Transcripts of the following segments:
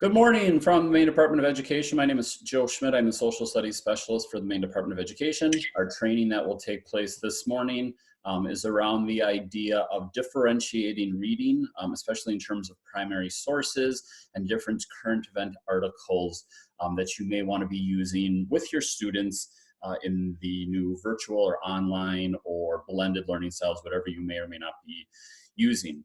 Good morning from the Maine Department of Education. My name is Joe Schmidt. I'm the Social Studies Specialist for the Maine Department of Education. Our training that will take place this morning is around the idea of differentiating reading, especially in terms of primary sources and different current event articles that you may want to be using with your students in the new virtual or online or blended learning styles, whatever you may or may not be using.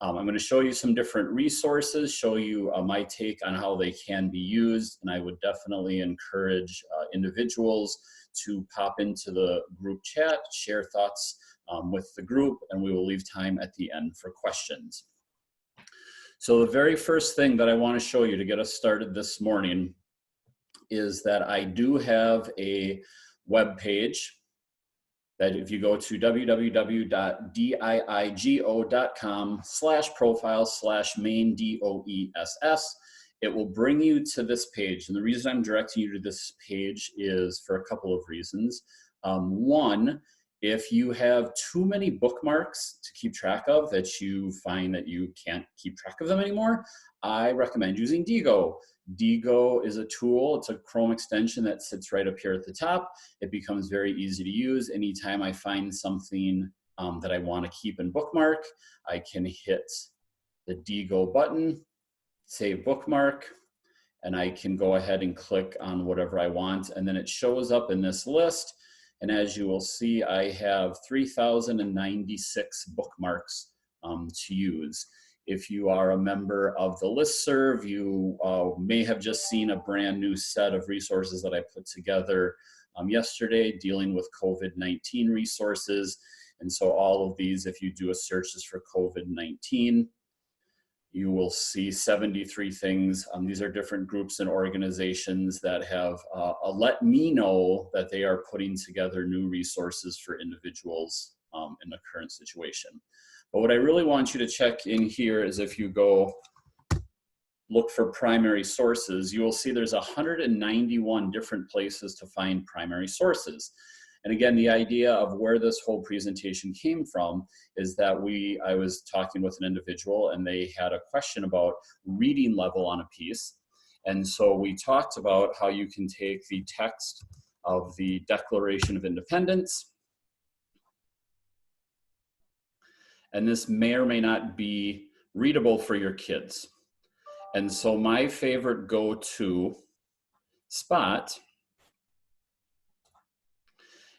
I'm going to show you some different resources, show you my take on how they can be used, and I would definitely encourage individuals to pop into the group chat, share thoughts with the group, and we will leave time at the end for questions. So the very first thing that I want to show you to get us started this morning is that I do have a web page that if you go to www.diigo.com/profile/MaineDoess, it will bring you to this page. And the reason I'm directing you to this page is for a couple of reasons. One, if you have too many bookmarks to keep track of that you find that you can't keep track of them anymore, I recommend using Diigo. Diigo is a tool, it's a Chrome extension that sits right up here at the top. It becomes very easy to use. Anytime I find something that I want to keep in bookmark, I can hit the Diigo button, save bookmark, and I can go ahead and click on whatever I want, and then it shows up in this list. And as you will see, I have 3,096 bookmarks to use. If you are a member of the listserv, you may have just seen a brand new set of resources that I put together yesterday dealing with COVID-19 resources. And so all of these, if you do a search just for COVID-19, you will see 73 things. These are different groups and organizations that have let me know that they are putting together new resources for individuals in the current situation. But what I really want you to check in here is if you go look for primary sources, you will see there's 191 different places to find primary sources. And again, the idea of where this whole presentation came from is that I was talking with an individual and they had a question about reading level on a piece. And so we talked about how you can take the text of the Declaration of Independence, and this may or may not be readable for your kids. And so my favorite go-to spot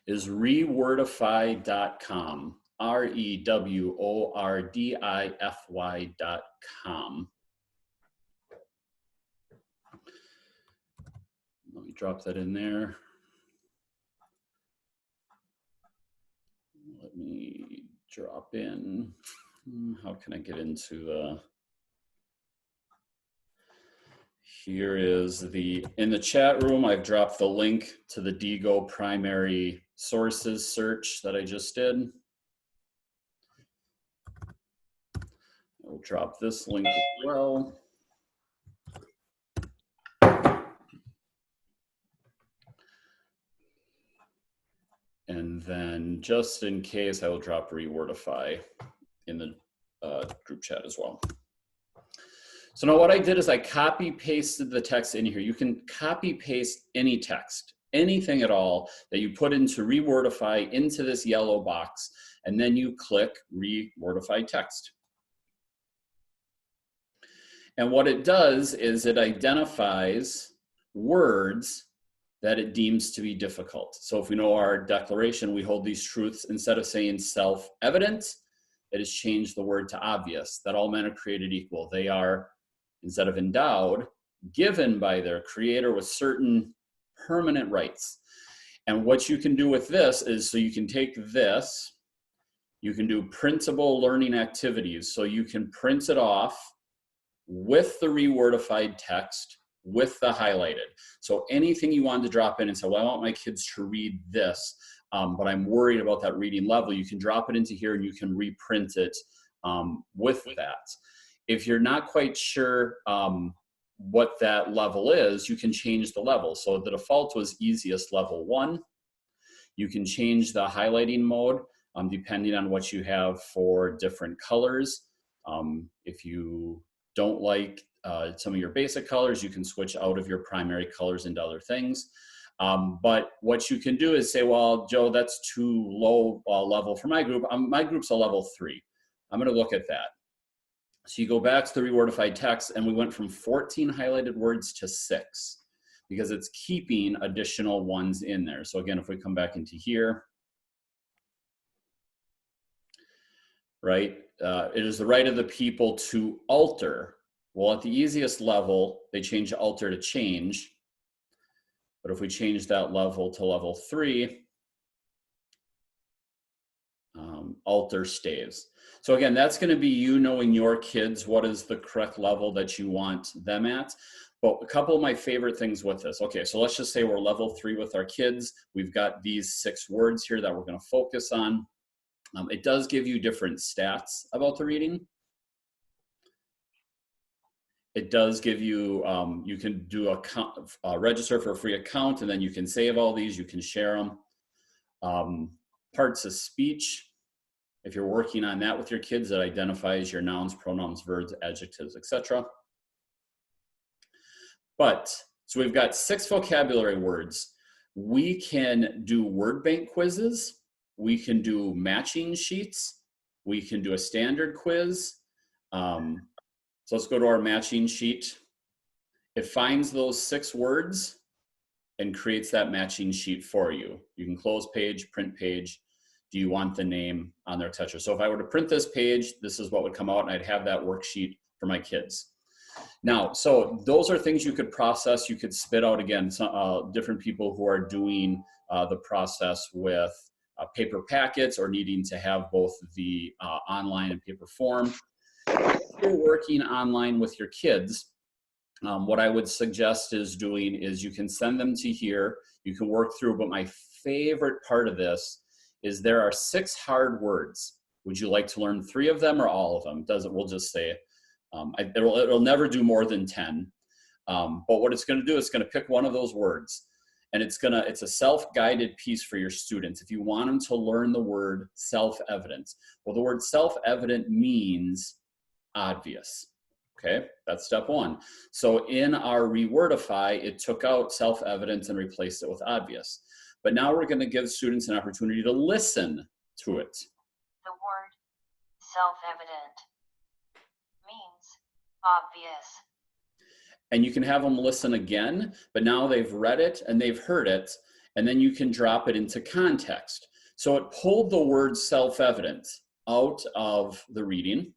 is rewordify.com, rewordify.com. Let me drop that in there. Let me drop in. How can I get into the... Here is in the chat room, I've dropped the link to the Diigo primary sources search that I just did. I'll drop this link as well. And then just in case, I will drop Rewordify in the group chat as well. So now what I did is I copy pasted the text in here. You can copy paste any text, anything at all that you put into Rewordify into this yellow box, and then you click Rewordify text. And what it does is it identifies words that it deems to be difficult. So if we know our declaration, we hold these truths, instead of saying self-evident, it has changed the word to obvious, that all men are created equal. They are, instead of endowed, given by their creator with certain permanent rights. And what you can do with this is, so you can take this, you can do printable learning activities. So you can print it off with the rewordified text, with the highlighted. So anything you want to drop in and say, well, I want my kids to read this, but I'm worried about that reading level, you can drop it into here and you can reprint it with that. If you're not quite sure what that level is, you can change the level. So the default was easiest level 1. You can change the highlighting mode depending on what you have for different colors. If you don't like some of your basic colors, you can switch out of your primary colors into other things. But what you can do is say, well, Joe, that's too low level for my group. My group's a level 3. I'm going to look at that. So you go back to the rewordify text, and we went from 14 highlighted words to 6 because it's keeping additional ones in there. So again, if we come back into here, right, it is the right of the people to alter. Well, at the easiest level, they change alter to change. But if we change that level to level 3, alter stays. So again, that's going to be you knowing your kids, what is the correct level that you want them at. But a couple of my favorite things with this. Okay, so let's just say we're level 3 with our kids. We've got these 6 words here that we're going to focus on. It does give you different stats about the reading. It does give you, you can do register for a free account, and then you can save all these, you can share them. Parts of speech, if you're working on that with your kids, that identifies your nouns, pronouns, verbs, adjectives, etc. But, so we've got 6 vocabulary words. We can do word bank quizzes. We can do matching sheets. We can do a standard quiz. So let's go to our matching sheet. It finds those 6 words and creates that matching sheet for you. You can close page, print page. Do you want the name on there, etc. So if I were to print this page, this is what would come out, and I'd have that worksheet for my kids. Now, so those are things you could process. You could spit out, again, some, different people who are doing the process with paper packets or needing to have both the online and paper form. If you're working online with your kids, what I would suggest is doing is you can send them to here, you can work through, but my favorite part of this is there are 6 hard words. Would you like to learn 3 of them or all of them? We'll just say, it'll never do more than 10. But what it's gonna do is it's gonna pick one of those words, and it's a self-guided piece for your students. If you want them to learn the word self-evident, well, the word self-evident means obvious. Okay, that's step 1. So in our rewordify, it took out self-evident and replaced it with obvious. But now we're going to give students an opportunity to listen to it. The word self-evident means obvious. And you can have them listen again, but now they've read it and they've heard it, and then you can drop it into context. So it pulled the word self-evident out of the reading.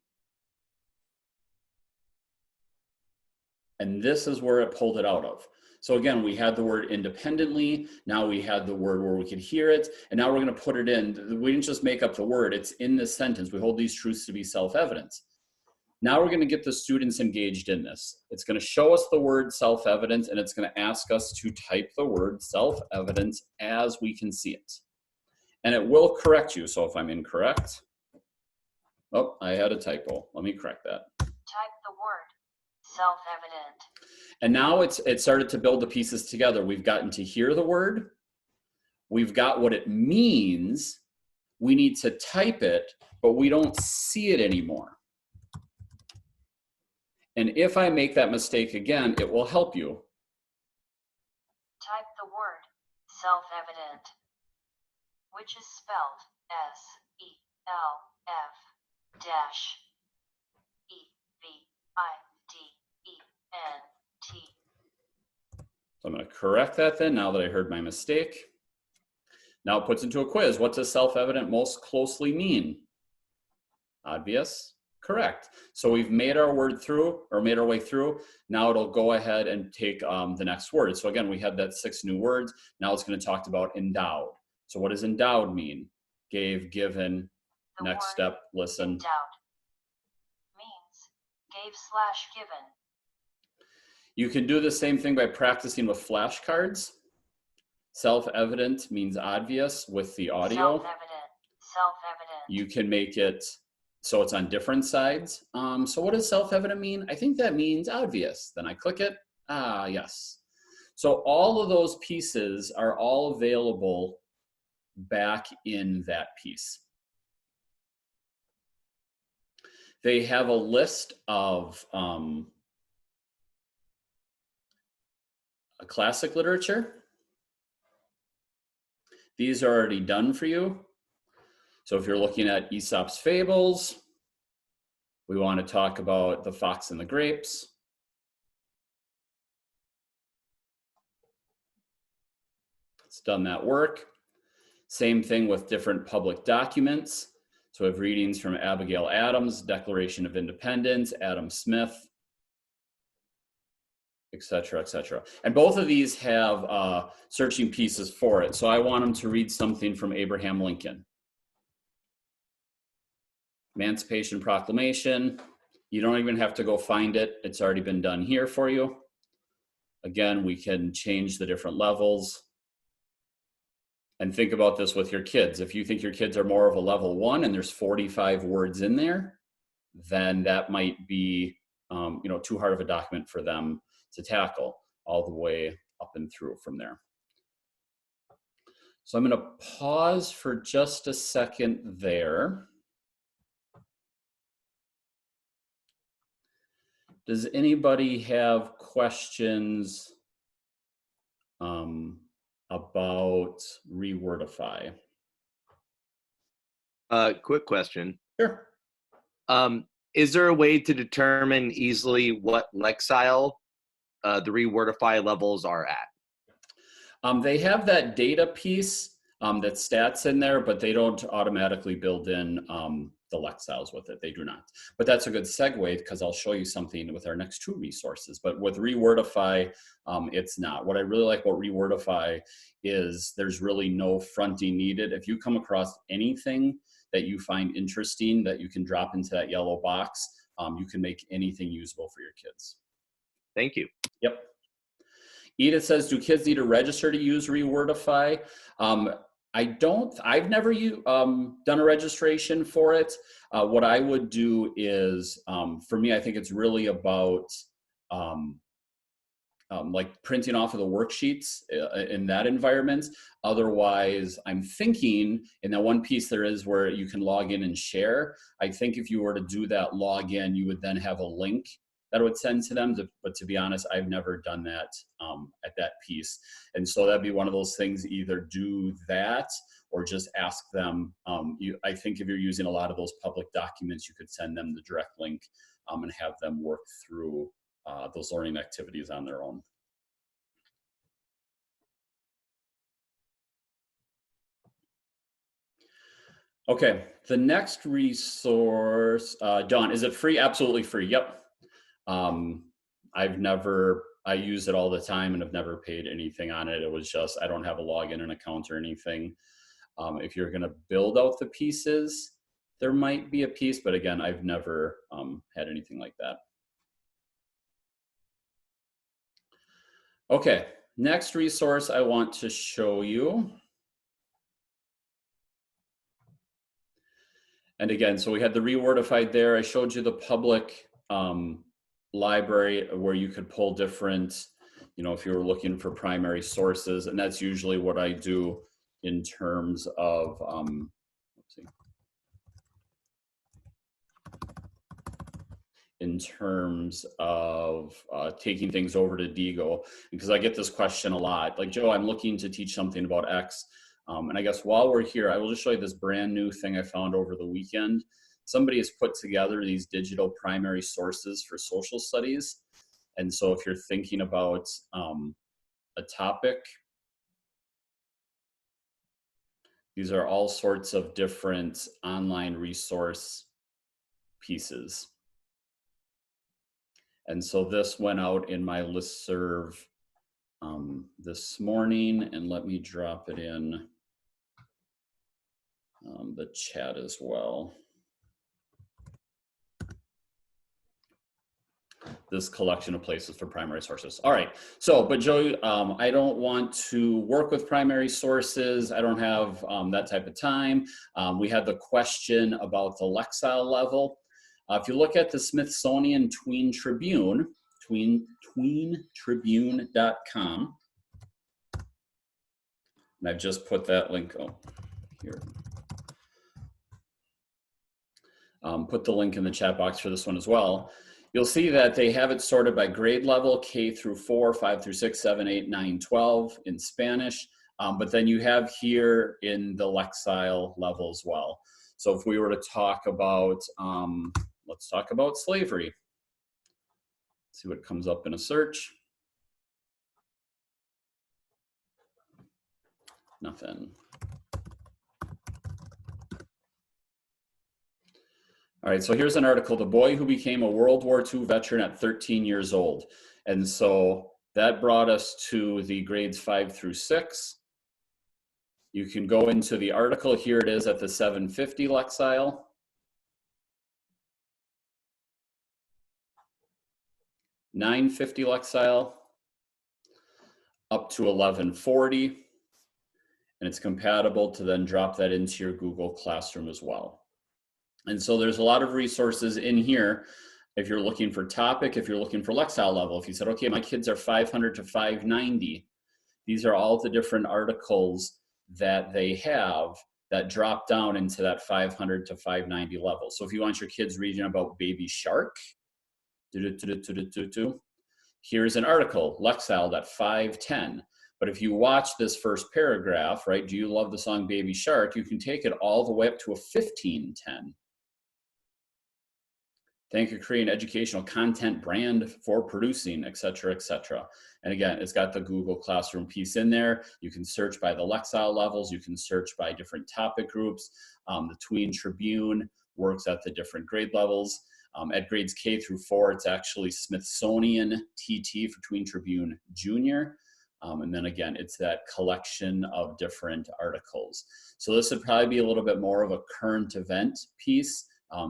And this is where it pulled it out of. So again, we had the word independently. Now we had the word where we could hear it. And now we're going to put it in. We didn't just make up the word. It's in this sentence. We hold these truths to be self-evident. Now we're going to get the students engaged in this. It's going to show us the word self-evident, and it's going to ask us to type the word self-evident as we can see it. And it will correct you. So if I'm incorrect, oh, I had a typo. Let me correct that. Type the word self-evident. And now it started to build the pieces together. We've gotten to hear the word. We've got what it means. We need to type it, but we don't see it anymore. And if I make that mistake again, it will help you. Type the word self-evident, which is spelled S-E-L-F-E-V-I-D-E-N-T. So I'm going to correct that then, now that I heard my mistake. Now it puts into a quiz. What does self-evident most closely mean? Obvious. Correct. So we've made our word through, or made our way through. Now it'll go ahead and take the next word. So again, we had that 6 new words. Now it's going to talk about endowed. So what does endowed mean? Gave, given. The next step, listen. Endowed means gave/given. You can do the same thing by practicing with flashcards. Self-evident means obvious with the audio. Self-evident. You can make it so it's on different sides. So what does self-evident mean? I think that means obvious. Then I click it. Ah, yes. So all of those pieces are all available back in that piece. They have a list of classic literature. These are already done for you. So if you're looking at Aesop's Fables, we want to talk about The Fox and the Grapes. It's done that work. Same thing with different public documents. So we have readings from Abigail Adams, Declaration of Independence, Adam Smith, et cetera, et cetera. And both of these have searching pieces for it. So I want them to read something from Abraham Lincoln. Emancipation Proclamation. You don't even have to go find it. It's already been done here for you. Again, we can change the different levels. And think about this with your kids. If you think your kids are more of a level 1 and there's 45 words in there, then that might be too hard of a document for them to tackle all the way up and through from there. So I'm going to pause for just a second there. Does anybody have questions about Rewordify? Quick question. Sure. Is there a way to determine easily what Lexile the Rewordify levels are at? They have that data piece that stats in there, but they don't automatically build in the Lexiles with it. They do not. But that's a good segue because I'll show you something with our next 2 resources. But with Rewordify, it's not. What I really like about Rewordify is there's really no fronting needed. If you come across anything that you find interesting that you can drop into that yellow box, you can make anything usable for your kids. Thank you. Yep. Edith says, do kids need to register to use Rewordify? I've never done a registration for it. What I would do is, for me, I think it's really about like printing off of the worksheets in that environment. Otherwise, I'm thinking in that one piece there is where you can log in and share. I think if you were to do that login, you would then have a link that would send to them. But to be honest, I've never done that at that piece. And so that'd be one of those things, either do that or just ask them. I think if you're using a lot of those public documents, you could send them the direct link and have them work through those learning activities on their own. Okay, the next resource, Dawn, is it free? Absolutely free, yep. I use it all the time and have never paid anything on it. It was just, I don't have a login and account or anything. If you're gonna build out the pieces, there might be a piece, but again, I've never had anything like that. Okay, next resource I want to show you. And again, so we had the Rewordified there. I showed you the public library where you could pull different, if you were looking for primary sources, and that's usually what I do in terms of, taking things over to Digo, because I get this question a lot. Like, Joe, I'm looking to teach something about X. And I guess while we're here, I will just show you this brand new thing I found over the weekend. Somebody has put together these digital primary sources for social studies. And so if you're thinking about a topic, these are all sorts of different online resource pieces. And so this went out in my listserv this morning, and let me drop it in the chat as well. This collection of places for primary sources. All right, so, but Joe, I don't want to work with primary sources. I don't have that type of time. We had the question about the Lexile Level. If you look at the Smithsonian Tween Tribune, tweentribune.com, and I've just put that link here. put the link in the chat box for this one as well. You'll see that they have it sorted by grade level, K through 4, 5 through 6, 7, 8, 9, 12 in Spanish. But then you have here in the Lexile level as well. So if we were to talk about, let's talk about slavery. See what comes up in a search. Nothing. All right, so here's an article, The Boy Who Became a World War II Veteran at 13 Years Old. And so that brought us to the grades 5 through 6. You can go into the article. Here it is at the 750 Lexile. $9.50 Lexile, up to $11.40, and it's compatible to then drop that into your Google Classroom as well. And so there's a lot of resources in here. If you're looking for topic, if you're looking for Lexile level, if you said, okay, my kids are 500 to 590, these are all the different articles that they have that drop down into that 500 to 590 level. So if you want your kids reading about baby shark, here's an article, Lexile at 510. But if you watch this first paragraph, right, do you love the song Baby Shark? You can take it all the way up to a 1510. Thank you for creating educational content brand for producing, et cetera, et cetera. And again, it's got the Google Classroom piece in there. You can search by the Lexile levels. You can search by different topic groups. The Tween Tribune works at the different grade levels. At grades K through 4, it's actually Smithsonian TT for Tween Tribune Junior. And then again, it's that collection of different articles. So this would probably be a little bit more of a current event piece.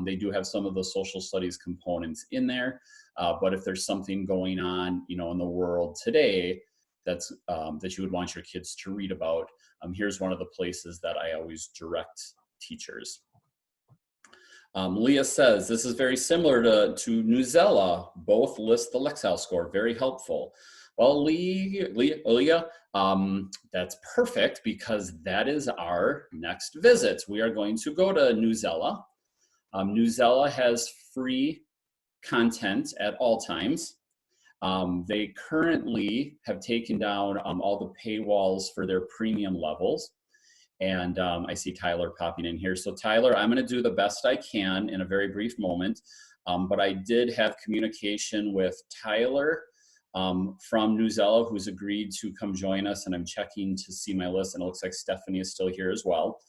They do have some of the social studies components in there, but if there's something going on, you know, in the world today that's that you would want your kids to read about, here's one of the places that I always direct teachers. Leah says, this is very similar to Newsela. Both list the Lexile score. Very helpful. Well, Leah, that's perfect because that is our next visit. We are going to go to Newsela. Newsela has free content at all times. They currently have taken down all the paywalls for their premium levels. And I see Tyler popping in here. So Tyler, I'm gonna do the best I can in a very brief moment, but I did have communication with Tyler from Newsela, who's agreed to come join us, and I'm checking to see my list, and it looks like Stephanie is still here as well.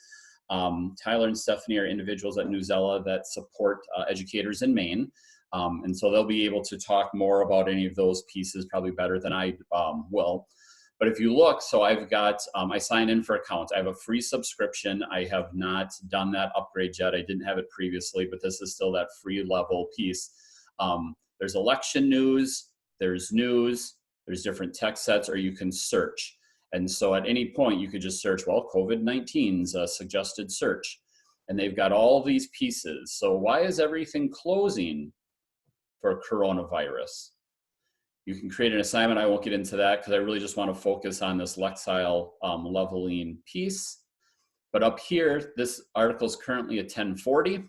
Tyler and Stephanie are individuals at Newsela that support educators in Maine, and so they'll be able to talk more about any of those pieces probably better than I will. But if you look, so I've got, I signed in for accounts. I have a free subscription. I have not done that upgrade yet. I didn't have it previously, but this is still that free level piece. There's election news, there's different text sets, or you can search. And so at any point, you could just search, well, COVID-19's a suggested search. And they've got all these pieces. So why is everything closing for coronavirus? You can create an assignment. I won't get into that because I really just want to focus on this Lexile leveling piece. But up here, this article is currently a 1040.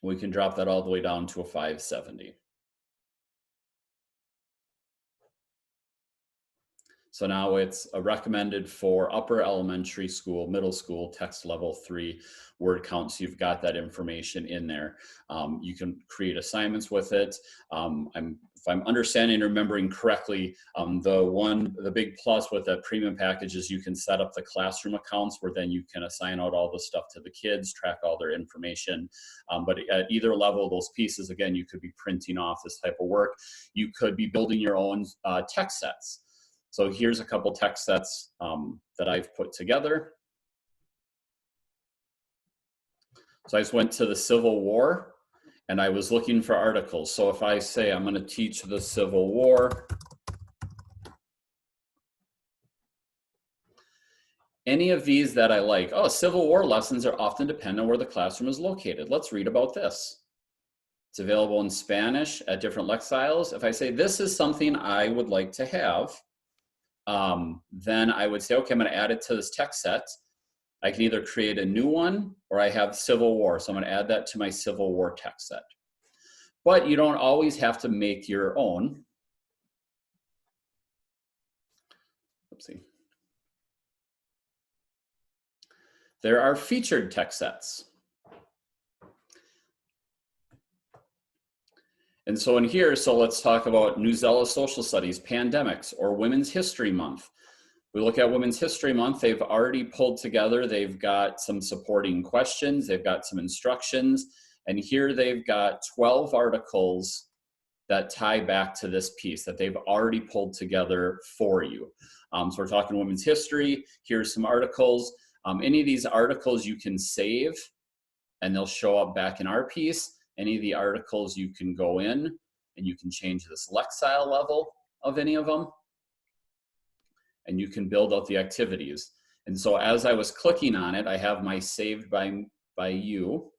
We can drop that all the way down to a 570. So now it's recommended for upper elementary school, middle school, text level 3 word count. So you've got that information in there. You can create assignments with it. If I'm understanding and remembering correctly, the big plus with that premium package is you can set up the classroom accounts where then you can assign out all the stuff to the kids, track all their information. But at either level of those pieces, again, you could be printing off this type of work. You could be building your own text sets. So here's a couple text sets that I've put together. So I just went to the Civil War and I was looking for articles. So if I say I'm going to teach the Civil War, any of these that I like, oh, Civil War lessons are often dependent on where the classroom is located. Let's read about this. It's available in Spanish at different Lexiles. If I say this is something I would like to have, then I would say, okay, I'm going to add it to this text set. I can either create a new one or I have Civil War. So I'm going to add that to my Civil War text set. But you don't always have to make your own. Oopsie. There are featured text sets. And so in here, so let's talk about Newsela Social Studies, pandemics, or Women's History Month. We look at Women's History Month, they've already pulled together, they've got some supporting questions, they've got some instructions, and here they've got 12 articles that tie back to this piece that they've already pulled together for you. So we're talking women's history, here's some articles. Any of these articles you can save and they'll show up back in our piece. Any of the articles you can go in and you can change this Lexile level of any of them and you can build out the activities. And so as I was clicking on it, I have my saved by you.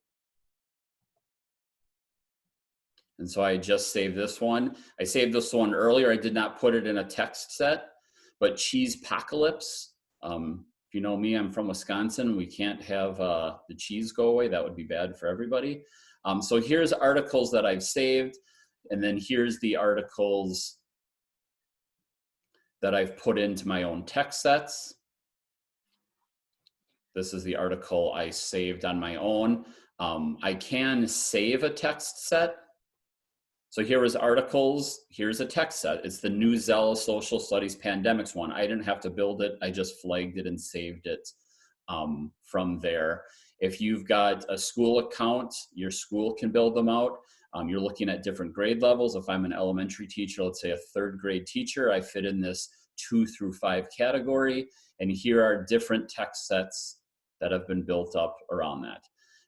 And so I just saved this one. I saved this one earlier. I did not put it in a text set, but Cheesepocalypse. If you know me, I'm from Wisconsin. We can't have the cheese go away. That would be bad for everybody. So here's articles that I've saved. And then here's the articles that I've put into my own text sets. This is the article I saved on my own. I can save a text set. So here was articles, here's a text set. It's the Newsela Social Studies Pandemics one. I didn't have to build it, I just flagged it and saved it from there. If you've got a school account, your school can build them out. You're looking at different grade levels. If I'm an elementary teacher, let's say a third grade teacher, I fit in this 2 through 5 category. And here are different text sets that have been built up around that.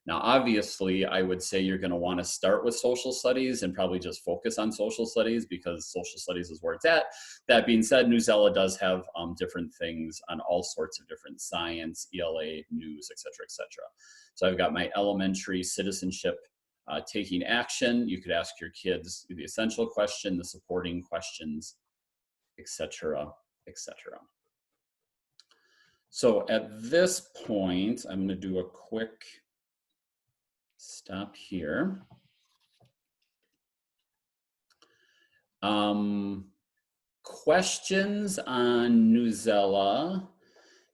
Now, obviously, I would say you're going to want to start with social studies and probably just focus on social studies because social studies is where it's at. That being said, Newsela does have different things on all sorts of different science, ELA, news, et cetera, et cetera. So I've got my elementary citizenship taking action. You could ask your kids the essential question, the supporting questions, et cetera, et cetera. So at this point, I'm going to do a quick stop here. Questions on Newsela.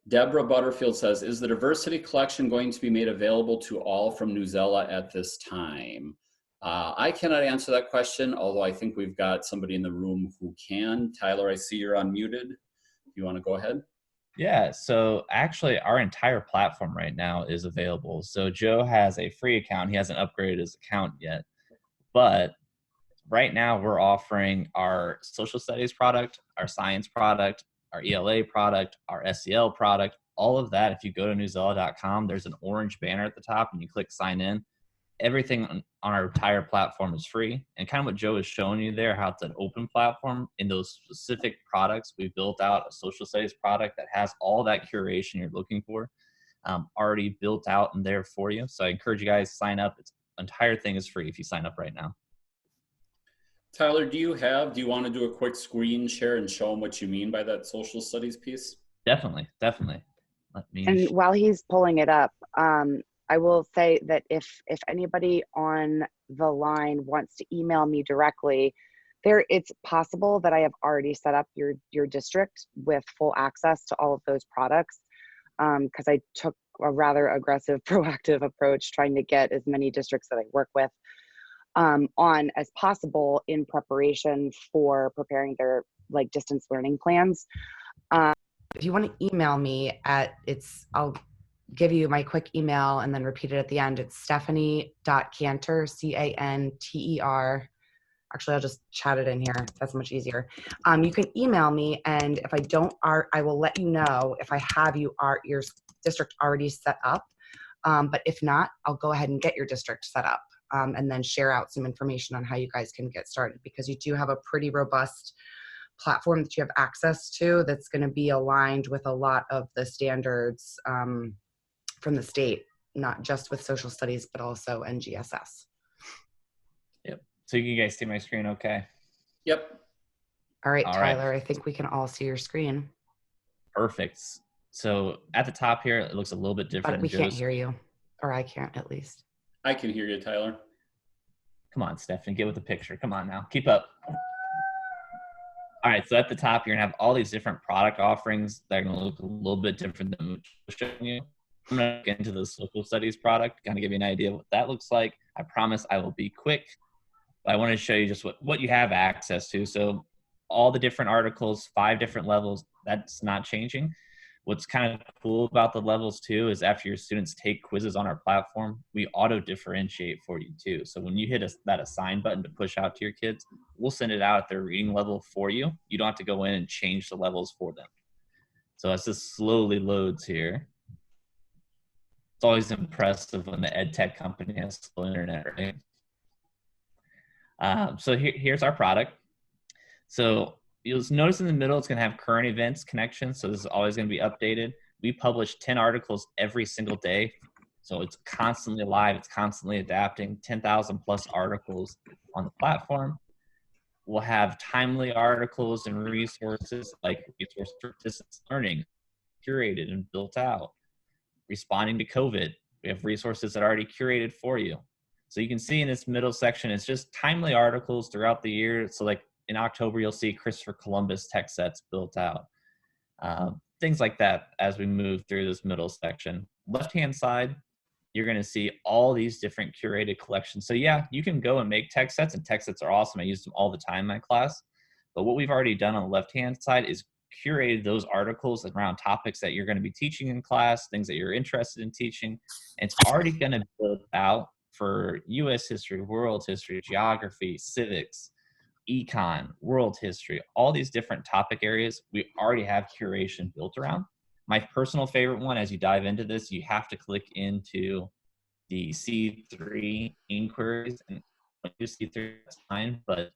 Deborah Butterfield says, is the diversity collection going to be made available to all from Newsela at this time? I cannot answer that question, although I think we've got somebody in the room who can. Tyler, I see you're unmuted. You want to go ahead? Yeah, so actually our entire platform right now is available. So Joe has a free account. He hasn't upgraded his account yet, but right now we're offering our social studies product, our science product, our ELA product, our SEL product, all of that. If you go to newsela.com, there's an orange banner at the top and you click sign in. Everything on our entire platform is free. And kind of what Joe is showing you there, how it's an open platform. In those specific products, we built out a social studies product that has all that curation you're looking for already built out and there for you. So I encourage you guys to sign up. Its entire thing is free if you sign up right now. Tyler, do you want to do a quick screen share and show them what you mean by that social studies piece? Definitely. And while he's pulling it up, I will say that if anybody on the line wants to email me directly, it's possible that I have already set up your district with full access to all of those products, because I took a rather aggressive, proactive approach trying to get as many districts that I work with on as possible in preparation for preparing their distance learning plans. If you want to email me I'll give you my quick email and then repeat it at the end. It's stephanie.cantor, C-A-N-T-E-R. Actually, I'll just chat it in here. That's much easier. You can email me, and if I don't, I will let you know if I have your district already set up. But if not, I'll go ahead and get your district set up and then share out some information on how you guys can get started, because you do have a pretty robust platform that you have access to that's going to be aligned with a lot of the standards from the state, not just with social studies, but also NGSS. Yep. So you guys see my screen okay? Yep. All right, Tyler, I think we can all see your screen. Perfect. So at the top here, it looks a little bit different. But we can't hear you, or I can't at least. I can hear you, Tyler. Come on, Stephanie, get with the picture. Come on now, keep up. All right, so at the top, you're gonna have all these different product offerings that are gonna look a little bit different than what I'm showing you. I'm gonna get into the social studies product, kind of give you an idea of what that looks like. I promise I will be quick, but I want to show you just what you have access to. So all the different articles, 5 different levels, that's not changing. What's kind of cool about the levels too is after your students take quizzes on our platform, we auto differentiate for you too. So when you hit that assign button to push out to your kids, we'll send it out at their reading level for you. You don't have to go in and change the levels for them. So as this slowly loads here, it's always impressive when the ed tech company has slow internet, right? So here's our product. So you'll notice in the middle, it's going to have current events connection. So this is always going to be updated. We publish 10 articles every single day. So it's constantly live. It's constantly adapting. 10,000 plus articles on the platform. We'll have timely articles and resources like resource for distance learning, curated and built out. Responding to COVID, we have resources that are already curated for you. So you can see in this middle section, it's just timely articles throughout the year. So like in October, you'll see Christopher Columbus text sets built out. Things like that as we move through this middle section. Left-hand side, you're going to see all these different curated collections. So yeah, you can go and make text sets, and text sets are awesome. I use them all the time in my class. But what we've already done on the left-hand side is curated those articles around topics that you're going to be teaching in class, things that you're interested in teaching. And it's already going to build out for U.S. history, world history, geography, civics, econ, world history, all these different topic areas we already have curation built around. My personal favorite one, as you dive into this, you have to click into the C3 inquiries. And when you C3, that's fine, but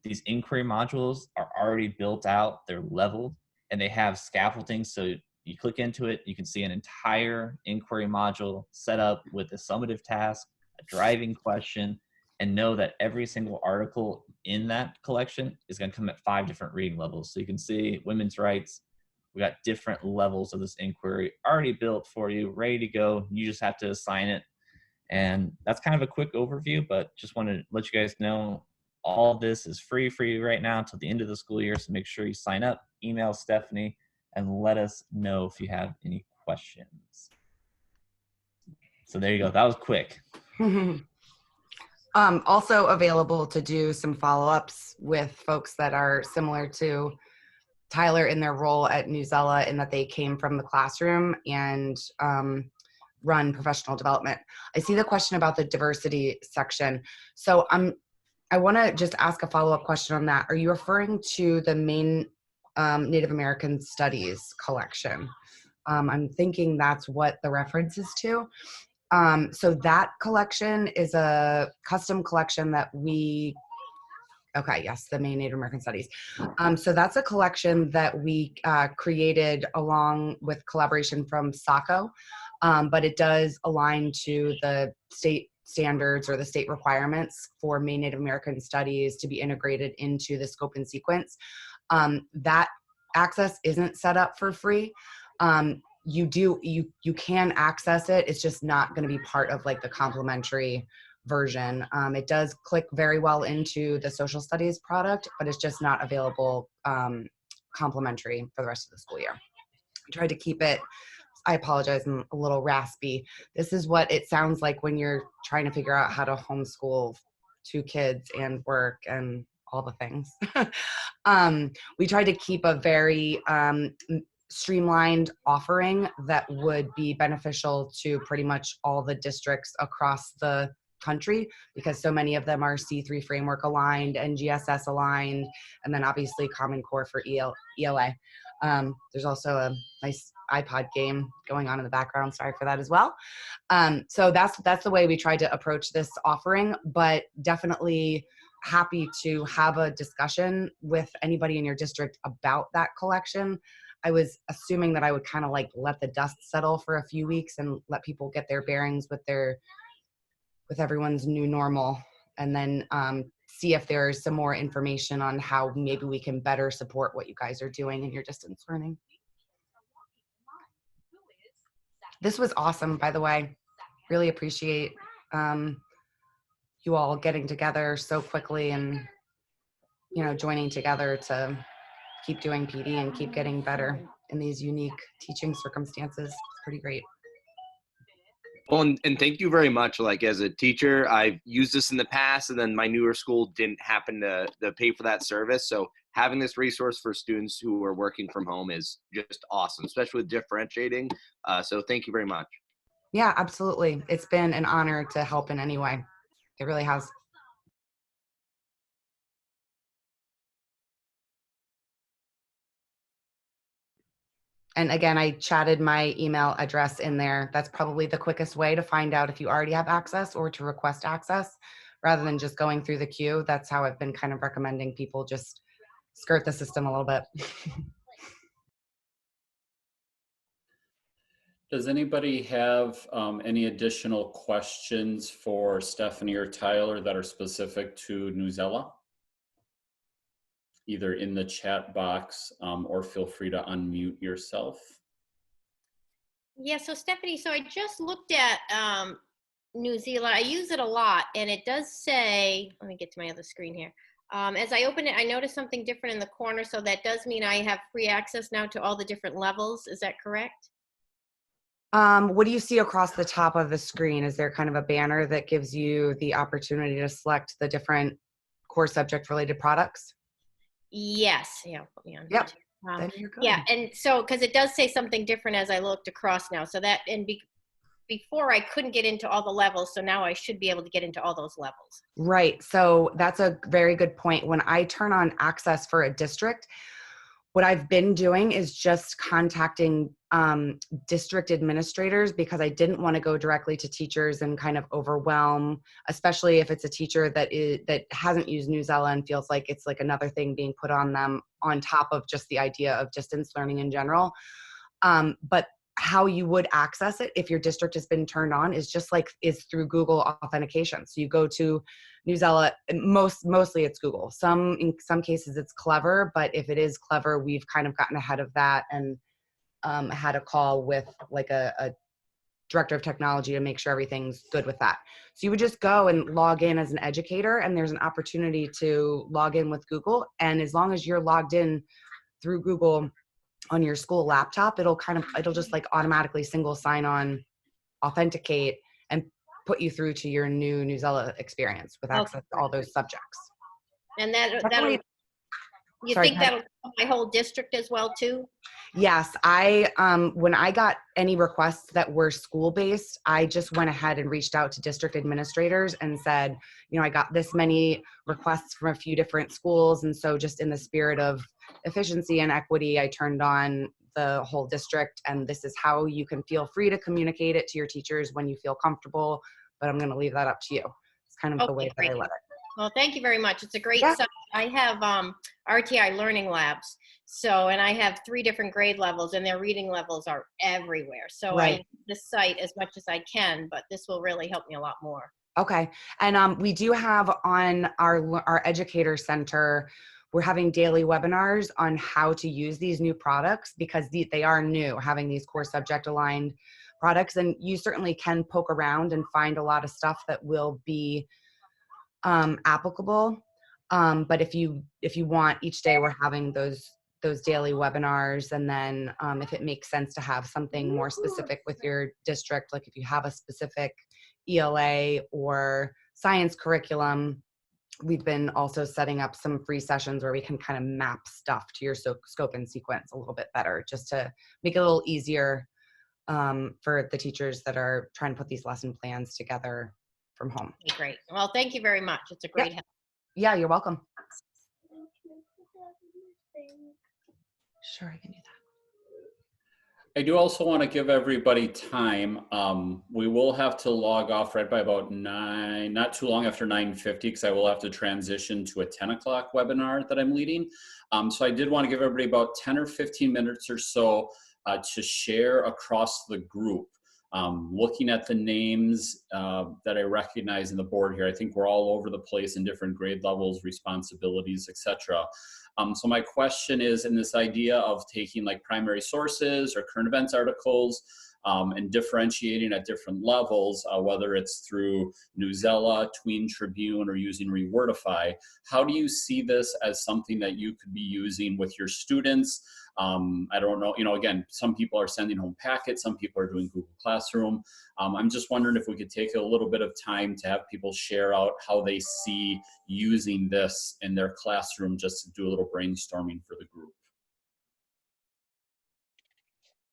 these inquiry modules are already built out, they're leveled, and they have scaffolding. So you click into it, you can see an entire inquiry module set up with a summative task, a driving question, and know that every single article in that collection is going to come at 5 different reading levels. So you can see women's rights, we got different levels of this inquiry already built for you, ready to go. You just have to assign it. And that's kind of a quick overview, but just want to let you guys know all of this is free for you right now until the end of the school year. So make sure you sign up, email Stephanie, and let us know if you have any questions. So there you go. That was quick. Also available to do some follow-ups with folks that are similar to Tyler in their role at Newsela, in that they came from the classroom and run professional development. I see the question about the diversity section. So I want to just ask a follow-up question on that. Are you referring to the main Native American Studies collection? I'm thinking that's what the reference is to. So that collection is a custom collection that okay, yes, the main Native American Studies. So that's a collection that we created along with collaboration from SACO, but it does align to the state standards or the state requirements for main Native American Studies to be integrated into the scope and sequence. That access isn't set up for free. You can access it. It's just not going to be part of like the complimentary version. It does click very well into the social studies product, but it's just not available complimentary for the rest of the school year. I tried to keep it, I apologize, I'm a little raspy. This is what it sounds like when you're trying to figure out how to homeschool 2 kids and work and all the things. We tried to keep a very streamlined offering that would be beneficial to pretty much all the districts across the country, because so many of them are C3 framework aligned and GSS aligned, and then obviously Common Core for ELA. There's also a nice iPod game going on in the background. Sorry for that as well. So that's the way we tried to approach this offering, but definitely happy to have a discussion with anybody in your district about that collection. I was assuming that I would kind of like let the dust settle for a few weeks and let people get their bearings with everyone's new normal, and then see if there's some more information on how maybe we can better support what you guys are doing in your distance learning. This was awesome, by the way. Really appreciate you all getting together so quickly and, you know, joining together to keep doing PD and keep getting better in these unique teaching circumstances. It's pretty great. Well, and thank you very much. Like, as a teacher, I've used this in the past, and then my newer school didn't happen to pay for that service. So having this resource for students who are working from home is just awesome, especially with differentiating. So thank you very much. Yeah, absolutely. It's been an honor to help in any way. It really has. And again, I chatted my email address in there. That's probably the quickest way to find out if you already have access or to request access rather than just going through the queue. That's how I've been kind of recommending people just skirt the system a little bit. Does anybody have any additional questions for Stephanie or Tyler that are specific to Newsela? Either in the chat box or feel free to unmute yourself. Yeah, so Stephanie, so I just looked at Newsela. I use it a lot, and it does say, let me get to my other screen here. As I open it, I noticed something different in the corner, so that does mean I have free access now to all the different levels. Is that correct? What do you see across the top of the screen? Is there kind of a banner that gives you the opportunity to select the different core subject related products? Yes. Yeah, put me on. Yep. Then you're good. Yeah, and so because it does say something different as I looked across now, so that before I couldn't get into all the levels, so now I should be able to get into all those levels. Right. So that's a very good point. When I turn on access for a district, what I've been doing is just contacting district administrators because I didn't want to go directly to teachers and kind of overwhelm, especially if it's a teacher that hasn't used Newsela and feels like it's like another thing being put on them on top of just the idea of distance learning in general. But how you would access it if your district has been turned on is is through Google authentication. So you go to Newsela, mostly it's Google. In some cases it's Clever, but if it is Clever, we've kind of gotten ahead of that and had a call with like a director of technology to make sure everything's good with that. So you would just go and log in as an educator, and there's an opportunity to log in with Google. And as long as you're logged in through Google on your school laptop, it'll just like automatically single sign on, authenticate, and put you through to your new Newsela experience with access to all those subjects. And that'll you Sorry, think that'll cover my whole district as well too? Yes, when I got any requests that were school-based, I just went ahead and reached out to district administrators and said, you know, I got this many requests from a few different schools, and so just in the spirit of efficiency and equity, I turned on the whole district, and this is how you can feel free to communicate it to your teachers when you feel comfortable, but I'm going to leave that up to you. It's kind of the way that I let it. Well, thank you very much. It's a great site. I have RTI Learning Labs. And I have 3 different grade levels, and their reading levels are everywhere. So I use this site as much as I can, but this will really help me a lot more. Okay. And we do have on our educator center, we're having daily webinars on how to use these new products because they are new, having these core subject aligned products. And you certainly can poke around and find a lot of stuff that will be applicable. But if you want, each day we're having those daily webinars. And then if it makes sense to have something more specific with your district, like if you have a specific ELA or science curriculum, we've been also setting up some free sessions where we can kind of map stuff to your scope and sequence a little bit better, just to make it a little easier for the teachers that are trying to put these lesson plans together from home. Okay, great. Well, thank you very much. It's a great help. Yeah, you're welcome. Sure, I can do that. I do also want to give everybody time. We will have to log off right by about 9, not too long after 9:50, because I will have to transition to a 10 o'clock webinar that I'm leading. So I did want to give everybody about 10 or 15 minutes or so to share across the group. Looking at the names that I recognize in the board here, I think we're all over the place in different grade levels, responsibilities, etc. So my question is, in this idea of taking like primary sources or current events articles, and differentiating at different levels, whether it's through Newsela, Tween Tribune, or using Rewordify. How do you see this as something that you could be using with your students? I don't know, again, some people are sending home packets, some people are doing Google Classroom. I'm just wondering if we could take a little bit of time to have people share out how they see using this in their classroom, just to do a little brainstorming for the group.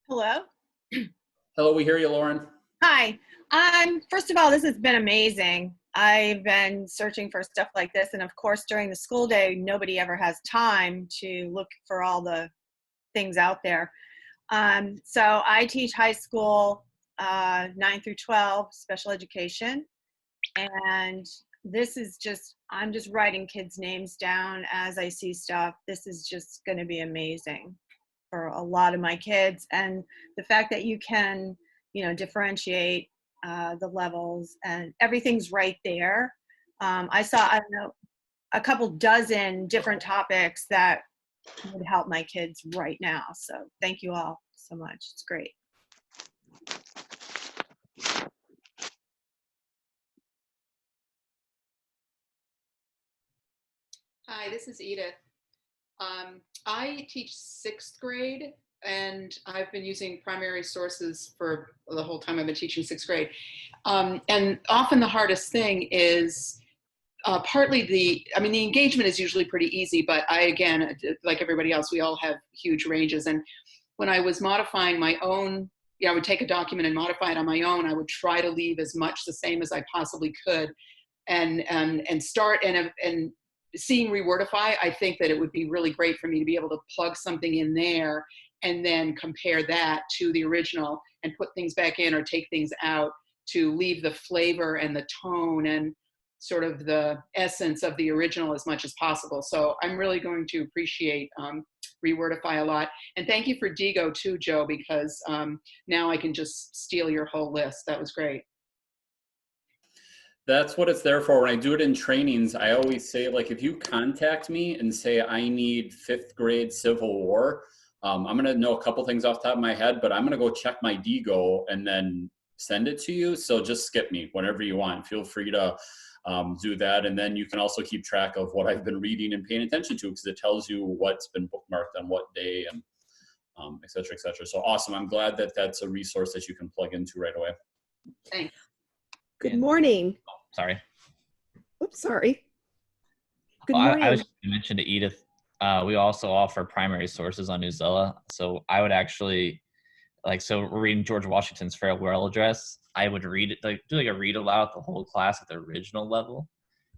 Hello. Hello, we hear you, Lauren. Hi. First of all, this has been amazing. I've been searching for stuff like this, and of course, during the school day, nobody ever has time to look for all the things out there. So I teach high school 9 through 12 special education, and this is I'm just writing kids' names down as I see stuff. This is just going to be amazing for a lot of my kids, and the fact that you can, differentiate the levels and everything's right there. I saw, I don't know, a couple dozen different topics that would help my kids right now. So thank you all so much. It's great. Hi, this is Edith. I teach 6th grade, and I've been using primary sources for the whole time I've been teaching 6th grade. And often the hardest thing is partly the engagement is usually pretty easy, but again, like everybody else, we all have huge ranges. And when I was modifying my own, I would take a document and modify it on my own. I would try to leave as much the same as I possibly could, and start and seeing Rewordify, I think that it would be really great for me to be able to plug something in there and then compare that to the original and put things back in or take things out to leave the flavor and the tone and sort of the essence of the original as much as possible. So I'm really going to appreciate Rewordify a lot. And thank you for Digo too, Joe, because now I can just steal your whole list. That was great. That's what it's there for. When I do it in trainings, I always say, like, if you contact me and say, I need 5th grade Civil War, I'm going to know a couple things off the top of my head, but I'm going to go check my Digo and then send it to you. So just skip me whenever you want. Feel free to do that. And then you can also keep track of what I've been reading and paying attention to, because it tells you what's been bookmarked on what day, and et cetera, et cetera. So awesome. I'm glad that that's a resource that you can plug into right away. Thanks. Good morning. Sorry. Oops, sorry. Good morning. I was going to mention to Edith, we also offer primary sources on Newsela. So I would actually, so we're reading George Washington's Farewell Address. I would read it, do a read aloud the whole class at the original level.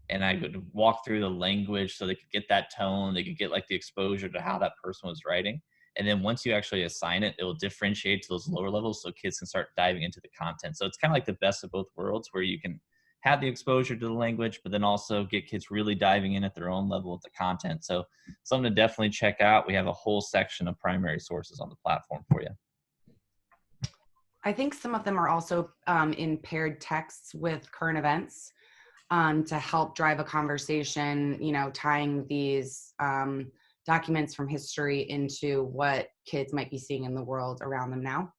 And I would walk through the language so they could get that tone. They could get the exposure to how that person was writing. And then once you actually assign it, it will differentiate to those lower levels so kids can start diving into the content. So it's kind of like the best of both worlds, where you can have the exposure to the language, but then also get kids really diving in at their own level with the content. So something to definitely check out. We have a whole section of primary sources on the platform for you. I think some of them are also in paired texts with current events to help drive a conversation, tying these documents from history into what kids might be seeing in the world around them now.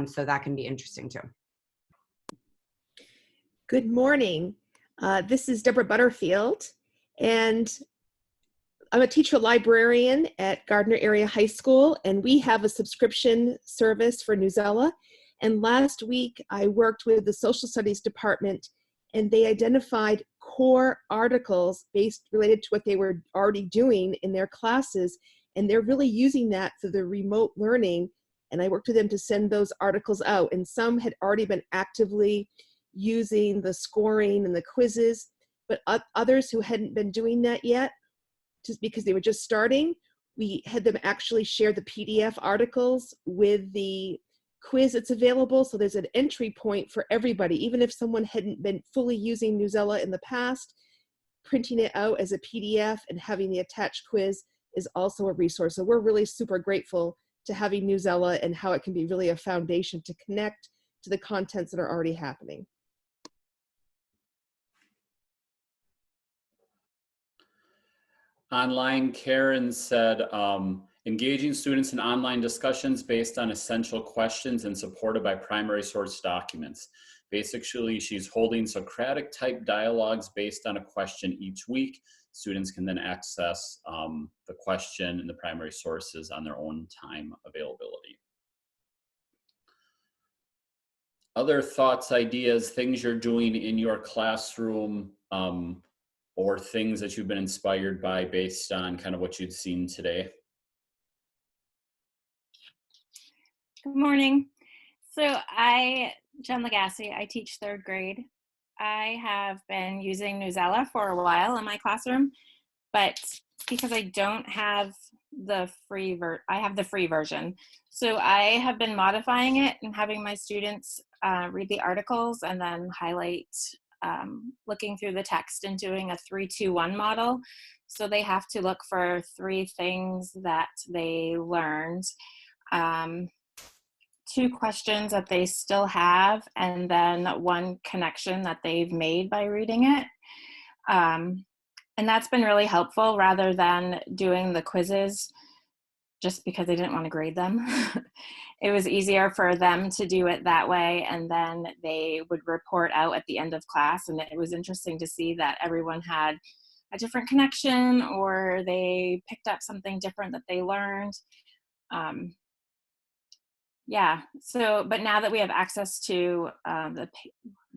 So that can be interesting too. Good morning. This is Deborah Butterfield, and I'm a teacher librarian at Gardner Area High School, and we have a subscription service for Newsela. And last week, I worked with the Social Studies Department, and they identified core articles related to what they were already doing in their classes, and they're really using that for the remote learning. And I worked with them to send those articles out, and some had already been actively using the scoring and the quizzes, but others who hadn't been doing that yet, just because they were just starting, we had them actually share the PDF articles with the quiz that's available. So there's an entry point for everybody, even if someone hadn't been fully using Newsela in the past. Printing it out as a PDF and having the attached quiz is also a resource. So we're really super grateful to having Newsela and how it can be really a foundation to connect to the contents that are already happening. Online, Karen said, Engaging students in online discussions based on essential questions and supported by primary source documents. Basically, she's holding Socratic type dialogues based on a question each week. Students can then access the question and the primary sources on their own time availability. Other thoughts, ideas, things you're doing in your classroom, or things that you've been inspired by based on kind of what you've seen today? Good morning. So Jen Legassi, I teach 3rd grade. I have been using Newsela for a while in my classroom, but because I don't have the free I have the free version. So I have been modifying it and having my students read the articles and then highlight, looking through the text and doing a 3-2-1 model. So they have to look for 3 things that they learned. 2 questions that they still have, and then 1 connection that they've made by reading it. And that's been really helpful rather than doing the quizzes just because they didn't want to grade them. It was easier for them to do it that way, and then they would report out at the end of class. And it was interesting to see that everyone had a different connection, or they picked up something different that they learned. Yeah, so, but now that we have access to the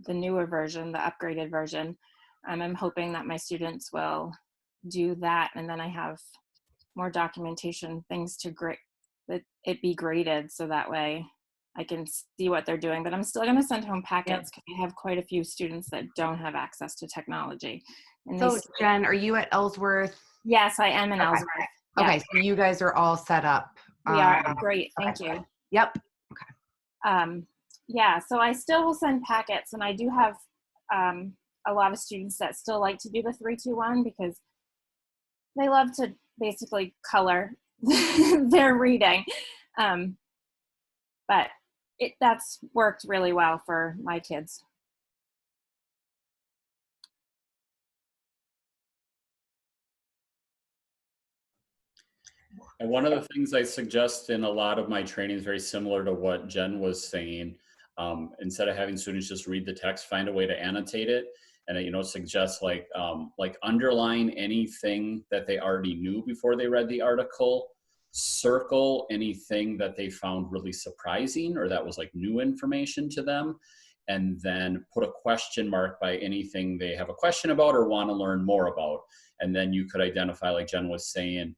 newer version, the upgraded version, I'm hoping that my students will do that, and then I have more documentation, things to grade, that it be graded, so that way I can see what they're doing. But I'm still going to send home packets because I have quite a few students that don't have access to technology. And so Jen, are you at Ellsworth? Yes, I am in Ellsworth. Yeah. Okay, so you guys are all set up. We are. Great, thank you. Yep. Yeah, so I still will send packets, and I do have a lot of students that still like to do the 3-2-1 because they love to basically color their reading. But that's worked really well for my kids. And one of the things I suggest in a lot of my training is very similar to what Jen was saying. Instead of having students just read the text, find a way to annotate it, and suggest like underline anything that they already knew before they read the article, circle anything that they found really surprising or that was like new information to them, and then put a question mark by anything they have a question about or want to learn more about. And then you could identify, like Jen was saying,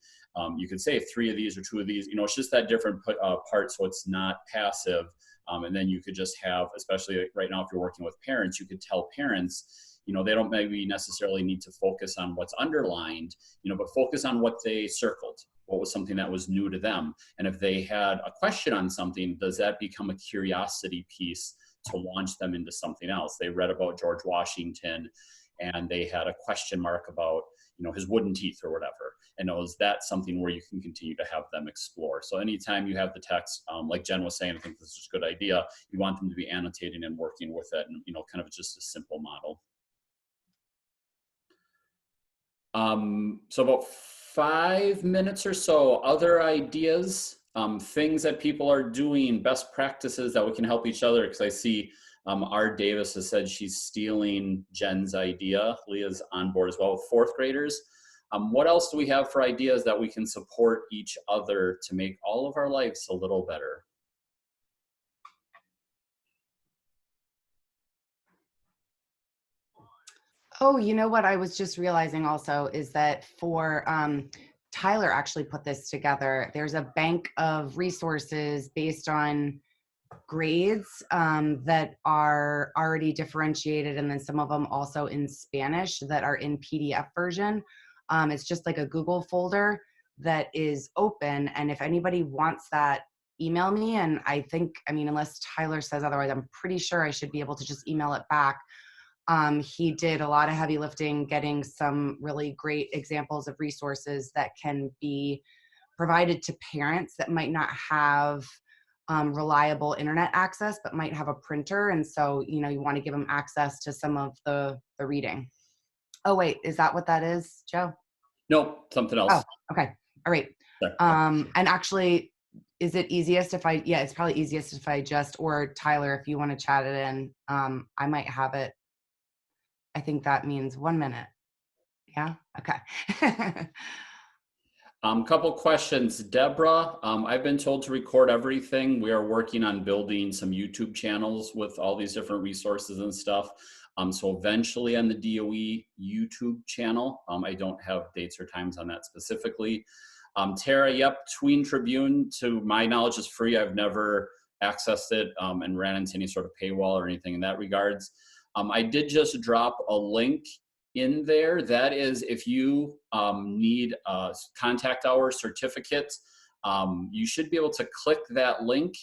you could say 3 of these or 2 of these, it's just that different part, so it's not passive. And then you could just have, especially right now if you're working with parents, you could tell parents, they don't maybe necessarily need to focus on what's underlined, but focus on what they circled, what was something that was new to them. And if they had a question on something, does that become a curiosity piece to launch them into something else? They read about George Washington and they had a question mark about, his wooden teeth or whatever. And is that something where you can continue to have them explore? So anytime you have the text, like Jen was saying, I think this is a good idea. You want them to be annotating and working with it, and kind of just a simple model. So about 5 minutes or so, other ideas, things that people are doing, best practices that we can help each other, because I see R. Davis has said she's stealing Jen's idea. Leah's on board as well with 4th graders. What else do we have for ideas that we can support each other to make all of our lives a little better? Oh, you know what I was just realizing also is that for Tyler actually put this together. There's a bank of resources based on grades that are already differentiated, and then some of them also in Spanish that are in PDF version. It's just like a Google folder that is open, and if anybody wants that, email me. And I think, unless Tyler says otherwise, I'm pretty sure I should be able to just email it back. He did a lot of heavy lifting, getting some really great examples of resources that can be provided to parents that might not have reliable internet access, but might have a printer. And so, you want to give them access to some of the reading. Oh, wait, is that what that is, Joe? Nope, something else. Oh, okay. All right. Sure. And actually, is it easiest if I, yeah, it's probably easiest if I just, or Tyler, if you want to chat it in, I might have it. I think that means 1 minute. Yeah. Okay. Couple questions. Deborah, I've been told to record everything. We are working on building some YouTube channels with all these different resources and stuff. So eventually on the DOE YouTube channel, I don't have dates or times on that specifically. Tara, yep, Tween Tribune, to my knowledge, is free. I've never accessed it and ran into any sort of paywall or anything in that regards. I did just drop a link in there. That is, if you need a contact hour certificate, you should be able to click that link.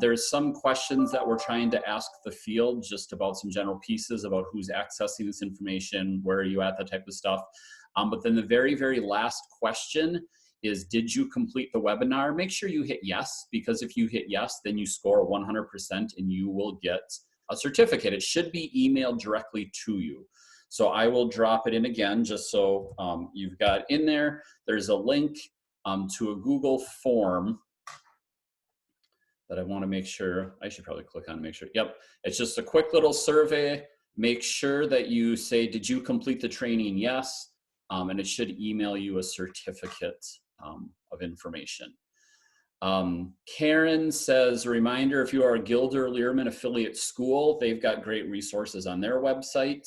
There's some questions that we're trying to ask the field, just about some general pieces about who's accessing this information, where are you at, that type of stuff. But then the very, very last question is, did you complete the webinar? Make sure you hit yes, because if you hit yes, then you score 100% and you will get a certificate. It should be emailed directly to you. So I will drop it in again, just so you've got in there. There's a link to a Google form that I want to make sure, I should probably click on to make sure. Yep, it's just a quick little survey. Make sure that you say, did you complete the training? Yes, and it should email you a certificate of information. Karen says, a reminder, if you are a Gilder Lehrman affiliate school, they've got great resources on their website.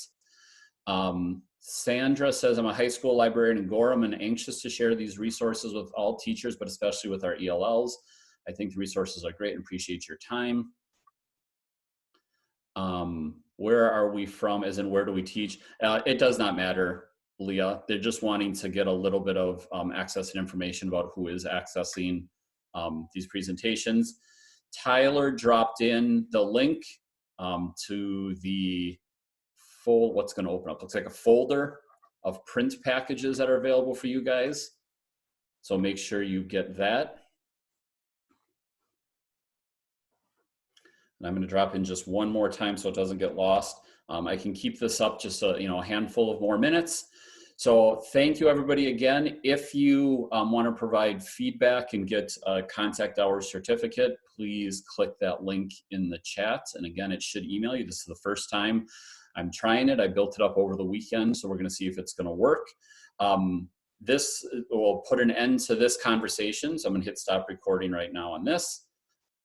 Sandra says, I'm a high school librarian in Gorham and anxious to share these resources with all teachers, but especially with our ELLs. I think the resources are great and appreciate your time. Where are we from, as in where do we teach? It does not matter, Leah. They're just wanting to get a little bit of access and information about who is accessing these presentations. Tyler dropped in the link to the full, what's going to open up? Looks like a folder of print packages that are available for you guys. So make sure you get that. And I'm going to drop in just one more time so it doesn't get lost. I can keep this up just a handful of more minutes. So thank you everybody again. If you want to provide feedback and get a contact hours certificate, please click that link in the chat. And again, it should email you. This is the first time I'm trying it. I built it up over the weekend, so we're going to see if it's going to work. This will put an end to this conversation. So I'm going to hit stop recording right now on this.